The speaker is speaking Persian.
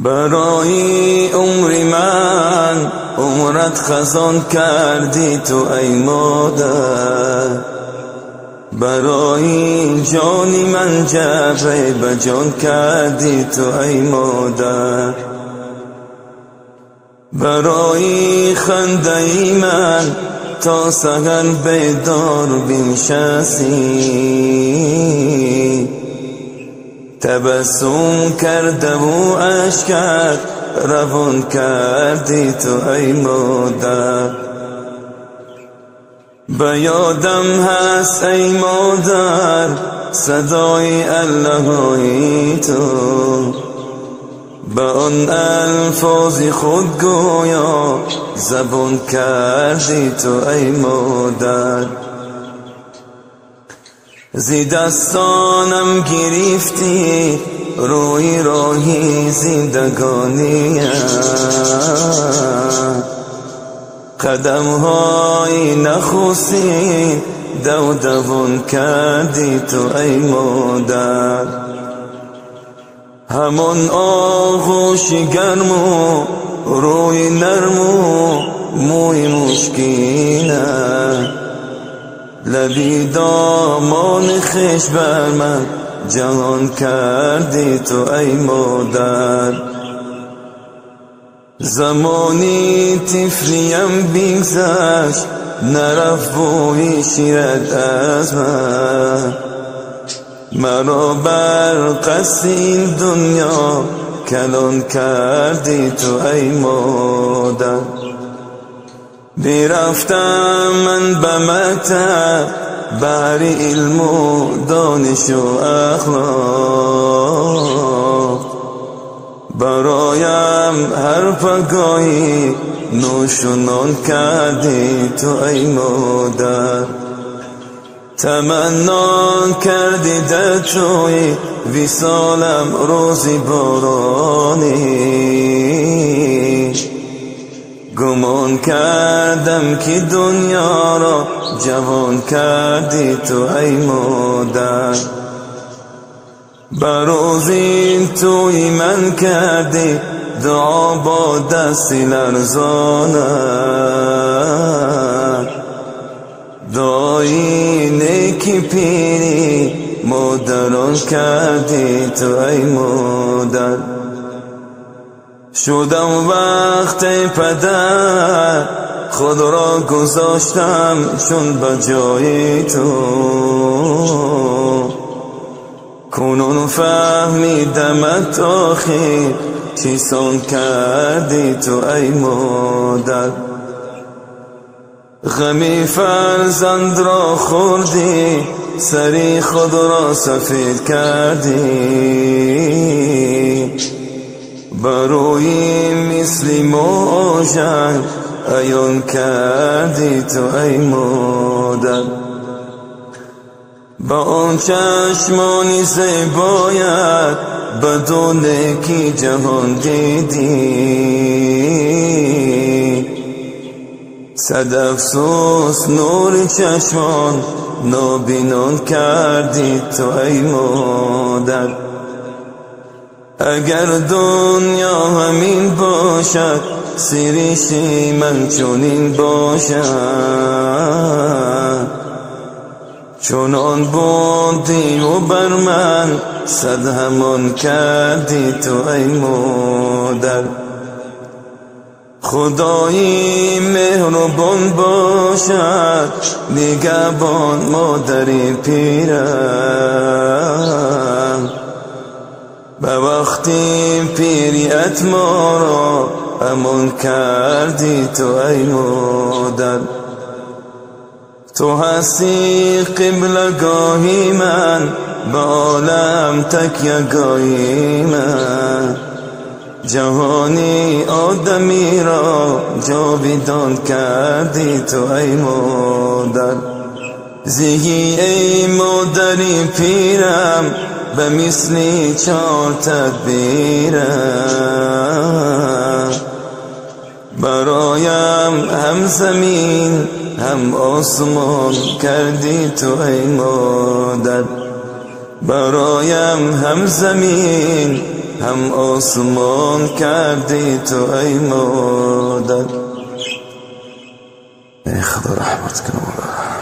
برای عمری من عمرت خزان کردی تو ای مادر، برای جانی من جبه به جان کردی تو ای مادر، برای خنده من تا سحر بیدار بنشستی، تبسم کرده و اشکت روان کردی تو ای مادر. به یادم هست ای مادر صدای الله‌های تو، به آن الفاظ خود گویا زبان کردی تو ای مادر. زی دستانم گرفتی روی راهی زندگانی، قدم های نخستین دودوان کردی تو ای مادر. همان آغوش گرم و روی نرم و موی مشکینه، لبی دامان خوش بر من جهان کردی تو ای مادر. زمانی طفلیم بگذشت نرفت بوی شیرت از من، مرا بر قصد این دنیا کلان کردی تو ای مادر. برفتم من به مکتب بر علم و دانش و اخلاق، برایم هر پگاهی نوش و نان کردی تو ای مادر. تمنا کردی در توی وصالم روزی بارانی، گمان کردم که دنیا را جوان کردی تو ای مادر. بروزی توی من کردی دعا با دستی لرزانت، دعای نیکی پیری مادران کردی تو ای مادر. شدم وقت پدر خود را گذاشتم چون به جای تو، کنون فهمیدم آخر چیسان کردی تو ای مادر. غمی فرزند را خوردی سری خود را سفید کردی، بروی مثل موجن عیان کردی تو ای مادر. با آن چشمانی زیبایت بدون کی جهان دیدی، صد افسوس نور چشمان نابینان کردی تو ای مادر. اگر دنیا همین باشد سریشی من چونین باشد، چونان بودی و بر من صد همان کردی تو ای مادر. خدایی مهربان باشد نگهبان مادری پیرم، به وقتی پیریت ما را امان کردی تو ای مادر. تو هستی قبلگاهی من به عالم تکیهگاهی من، جهانی آدمی را جاویدان کردی تو ای مادر. زیگی ای مادری پیرم به مثلی چار تدبیرم، برایم هم زمین هم آسمان کردی تو ای مادر. برایم هم زمین هم آسمان کردی تو ای مادر. ای خدا رحمت کن مولا.